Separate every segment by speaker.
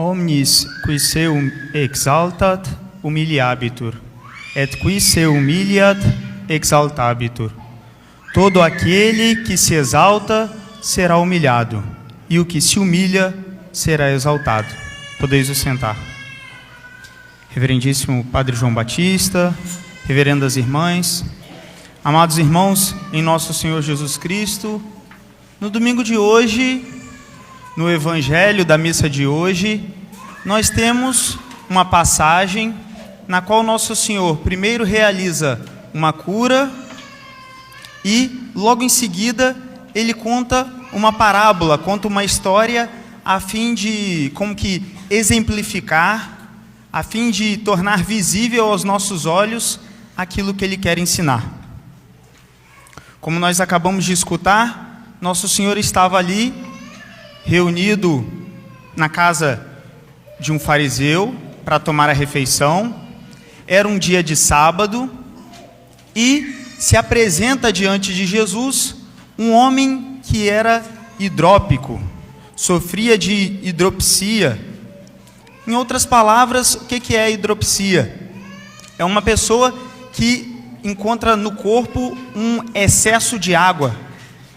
Speaker 1: Omnis qui se exaltat humiliabitur, et qui se humiliat exaltabitur. Todo aquele que se exalta será humilhado, e o que se humilha será exaltado. Podeis vos sentar. Reverendíssimo Padre João Batista, reverendas irmãs, amados irmãos em nosso Senhor Jesus Cristo, no domingo de hoje, no Evangelho da missa de hoje, nós temos uma passagem na qual nosso Senhor primeiro realiza uma cura e logo em seguida ele conta uma parábola, conta uma história a fim de como que exemplificar, a fim de tornar visível aos nossos olhos aquilo que ele quer ensinar. Como nós acabamos de escutar, nosso Senhor estava ali, reunido na casa de um fariseu para tomar a refeição. Era um dia de sábado e se apresenta diante de Jesus um homem que era hidrópico, sofria de hidropsia. Em outras palavras, o que é a hidropsia? É uma pessoa que encontra no corpo um excesso de água.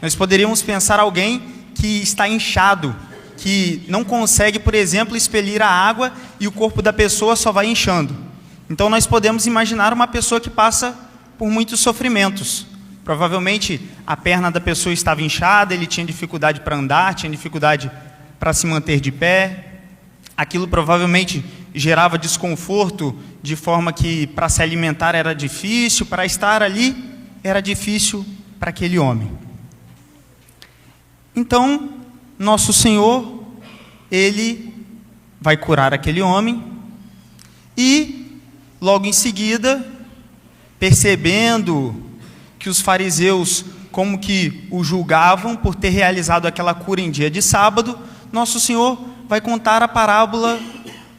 Speaker 1: Nós poderíamos pensar alguém que está inchado, que não consegue, por exemplo, expelir a água e o corpo da pessoa só vai inchando. Então nós podemos imaginar uma pessoa que passa por muitos sofrimentos. Provavelmente a perna da pessoa estava inchada, ele tinha dificuldade para andar, tinha dificuldade para se manter de pé. Aquilo provavelmente gerava desconforto, de forma que para se alimentar era difícil, para estar ali era difícil para aquele homem. Então, nosso Senhor, ele vai curar aquele homem e, logo em seguida, percebendo que os fariseus como que o julgavam por ter realizado aquela cura em dia de sábado, nosso Senhor vai contar a parábola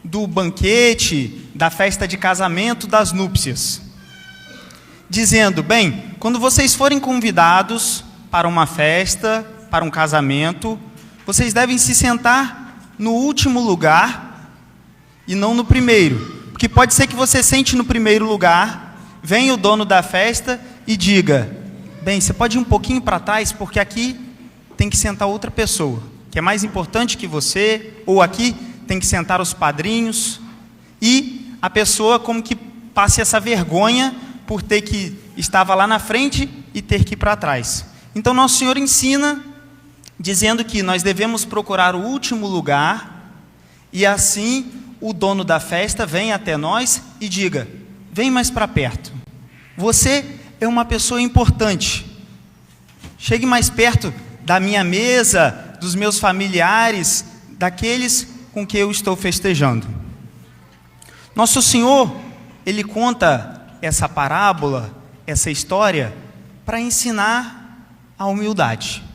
Speaker 1: do banquete, da festa de casamento, das núpcias, dizendo: bem, quando vocês forem convidados para uma festa, para um casamento, vocês devem se sentar no último lugar e não no primeiro, porque pode ser que você sente no primeiro lugar, venha o dono da festa e diga: bem, você pode ir um pouquinho para trás, porque aqui tem que sentar outra pessoa, que é mais importante que você, ou aqui tem que sentar os padrinhos, e a pessoa como que passe essa vergonha por ter que estava lá na frente e ter que ir para trás. Então nosso Senhor ensina dizendo que nós devemos procurar o último lugar, e assim o dono da festa vem até nós e diga: vem mais para perto, você é uma pessoa importante, chegue mais perto da minha mesa, dos meus familiares, daqueles com que eu estou festejando. Nosso Senhor, ele conta essa parábola, essa história, para ensinar a humildade.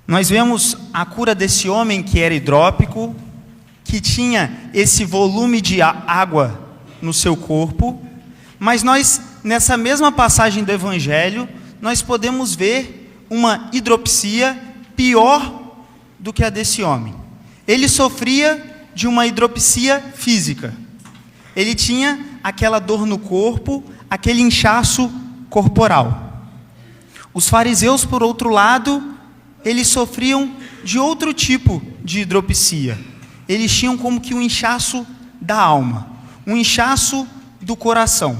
Speaker 1: Nós vemos a cura desse homem que era hidrópico, que tinha esse volume de água no seu corpo, mas nós, nessa mesma passagem do Evangelho, nós podemos ver uma hidropsia pior do que a desse homem. Ele sofria de uma hidropsia física. Ele tinha aquela dor no corpo, aquele inchaço corporal. Os fariseus, por outro lado, eles sofriam de outro tipo de hidropsia. Eles tinham como que um inchaço da alma, um inchaço do coração.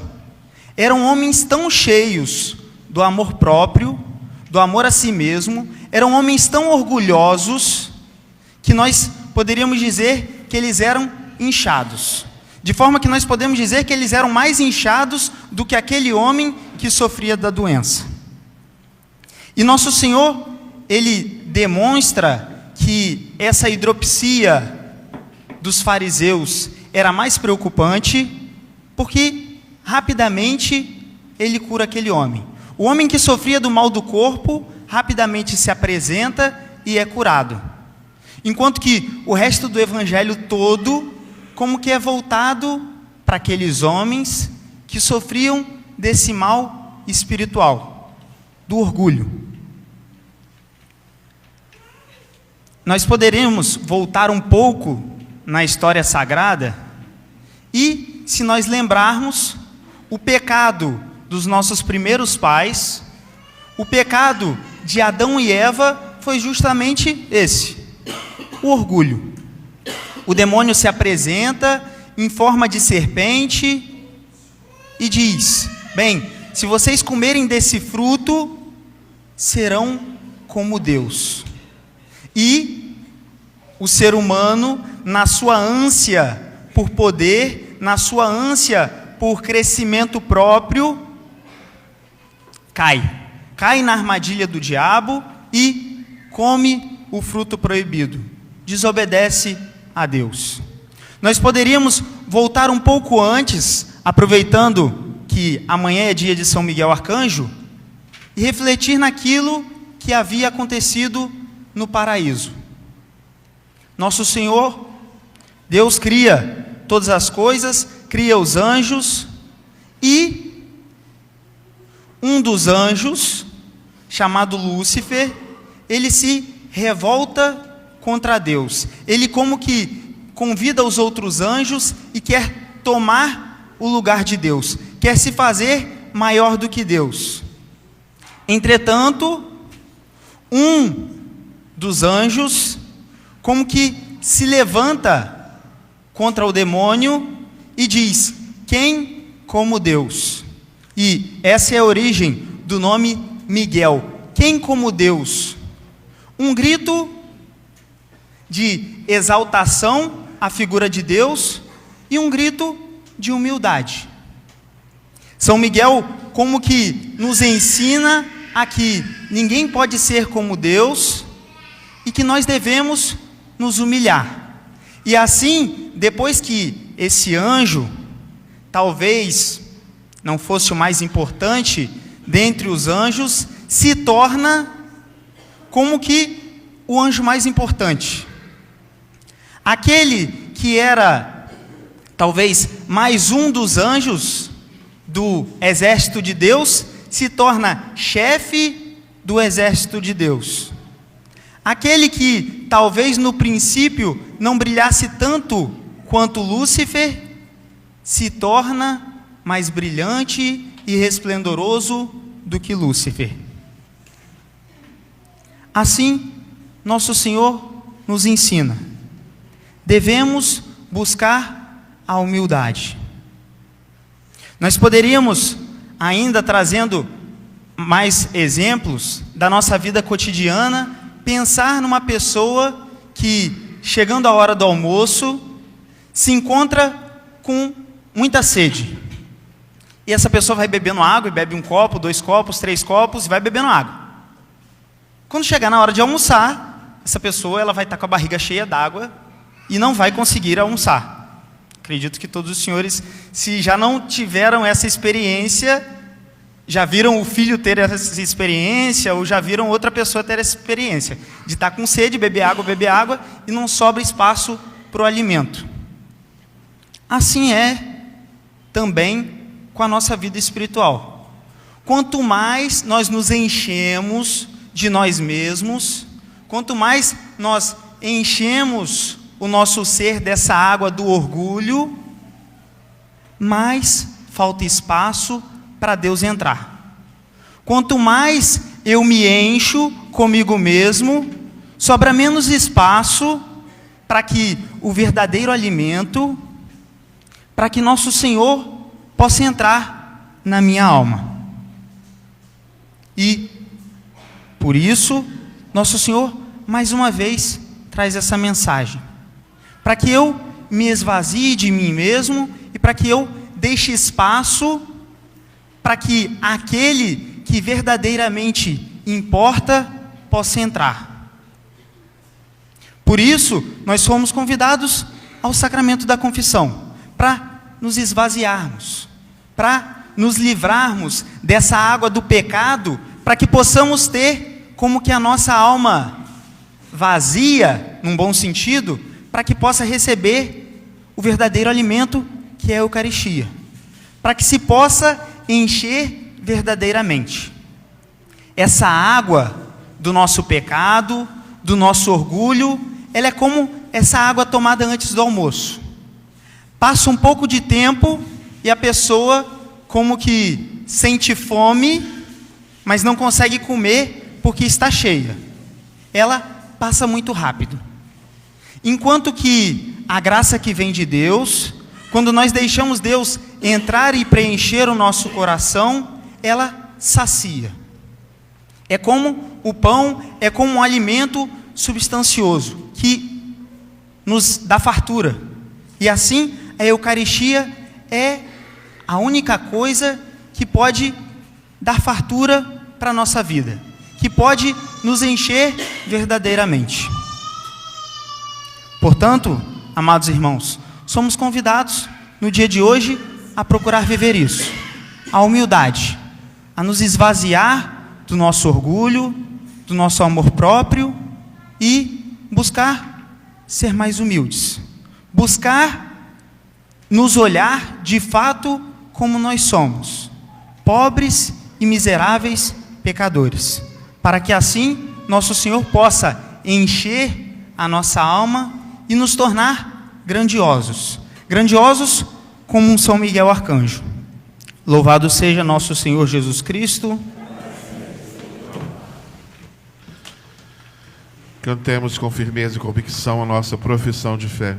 Speaker 1: Eram homens tão cheios do amor próprio, do amor a si mesmo, eram homens tão orgulhosos, que nós poderíamos dizer que eles eram inchados. De forma que nós podemos dizer que eles eram mais inchados do que aquele homem que sofria da doença. E nosso Senhor, ele demonstra que essa hidropsia dos fariseus era mais preocupante, porque rapidamente ele cura aquele homem. O homem que sofria do mal do corpo rapidamente se apresenta e é curado. Enquanto que o resto do evangelho todo, como que é voltado para aqueles homens que sofriam desse mal espiritual, do orgulho. nós poderemos voltar um pouco na história sagrada e, se nós lembrarmos, o pecado dos nossos primeiros pais, o pecado de Adão e Eva foi justamente esse, o orgulho. O demônio se apresenta em forma de serpente e diz: bem, se vocês comerem desse fruto, serão como Deus. E o ser humano, na sua ânsia por poder, na sua ânsia por crescimento próprio, cai na armadilha do diabo e come o fruto proibido, desobedece a Deus. Nós poderíamos voltar um pouco antes, aproveitando que amanhã é dia de São Miguel Arcanjo, e refletir naquilo que havia acontecido no paraíso. Nosso Senhor, Deus cria todas as coisas, cria os anjos, e um dos anjos, chamado Lúcifer, ele se revolta contra Deus. Ele como que convida os outros anjos e quer tomar o lugar de Deus, quer se fazer maior do que Deus. Entretanto, um dos anjos como que se levanta contra o demônio e diz: quem como Deus? E essa é a origem do nome Miguel. Quem como Deus? Um grito de exaltação à figura de Deus e um grito de humildade. São Miguel como que nos ensina a que ninguém pode ser como Deus e que nós devemos nos humilhar. E assim, depois que esse anjo, talvez não fosse o mais importante dentre os anjos, se torna como que o anjo mais importante. Aquele que era talvez mais um dos anjos do exército de Deus, se torna chefe do exército de Deus. Aquele que talvez no princípio não brilhasse tanto quanto Lúcifer, se torna mais brilhante e resplendoroso do que Lúcifer. Assim, nosso Senhor nos ensina: devemos buscar a humildade. Nós poderíamos, ainda trazendo mais exemplos da nossa vida cotidiana, pensar numa pessoa que, chegando a hora do almoço, se encontra com muita sede. E essa pessoa vai bebendo água, e bebe um copo, 2 copos, 3 copos, e vai bebendo água. Quando chegar na hora de almoçar, essa pessoa ela vai estar com a barriga cheia d'água e não vai conseguir almoçar. Acredito que todos os senhores, se já não tiveram essa experiência, já viram o filho ter essa experiência, ou já viram outra pessoa ter essa experiência, de estar com sede, beber água, e não sobra espaço para o alimento. Assim é também com a nossa vida espiritual. Quanto mais nós nos enchemos de nós mesmos, quanto mais nós enchemos o nosso ser dessa água do orgulho, mais falta espaço para Deus entrar. Quanto mais eu me encho comigo mesmo, sobra menos espaço para que o verdadeiro alimento, para que nosso Senhor possa entrar na minha alma. E, por isso, nosso Senhor, mais uma vez, traz essa mensagem. Para que eu me esvazie de mim mesmo e para que eu deixe espaço para que aquele que verdadeiramente importa possa entrar. Por isso, nós fomos convidados ao sacramento da confissão, para nos esvaziarmos, para nos livrarmos dessa água do pecado, para que possamos ter como que a nossa alma vazia, num bom sentido, para que possa receber o verdadeiro alimento, que é a Eucaristia, para que se possa encher verdadeiramente. Essa água do nosso pecado, do nosso orgulho, ela é como essa água tomada antes do almoço. Passa um pouco de tempo e a pessoa como que sente fome, mas não consegue comer porque está cheia. Ela passa muito rápido. Enquanto que a graça que vem de Deus, quando nós deixamos Deus entrar e preencher o nosso coração, ela sacia. É como o pão, é como um alimento substancioso, que nos dá fartura. E assim, a Eucaristia é a única coisa que pode dar fartura para a nossa vida, que pode nos encher verdadeiramente. Portanto, amados irmãos, somos convidados no dia de hoje a procurar viver isso, a humildade, a nos esvaziar do nosso orgulho, do nosso amor próprio e buscar ser mais humildes, buscar nos olhar de fato como nós somos, pobres e miseráveis pecadores, para que assim nosso Senhor possa encher a nossa alma e nos tornar grandiosos, grandiosos como um São Miguel Arcanjo. Louvado seja nosso Senhor Jesus Cristo.
Speaker 2: Cantemos com firmeza e convicção a nossa profissão de fé.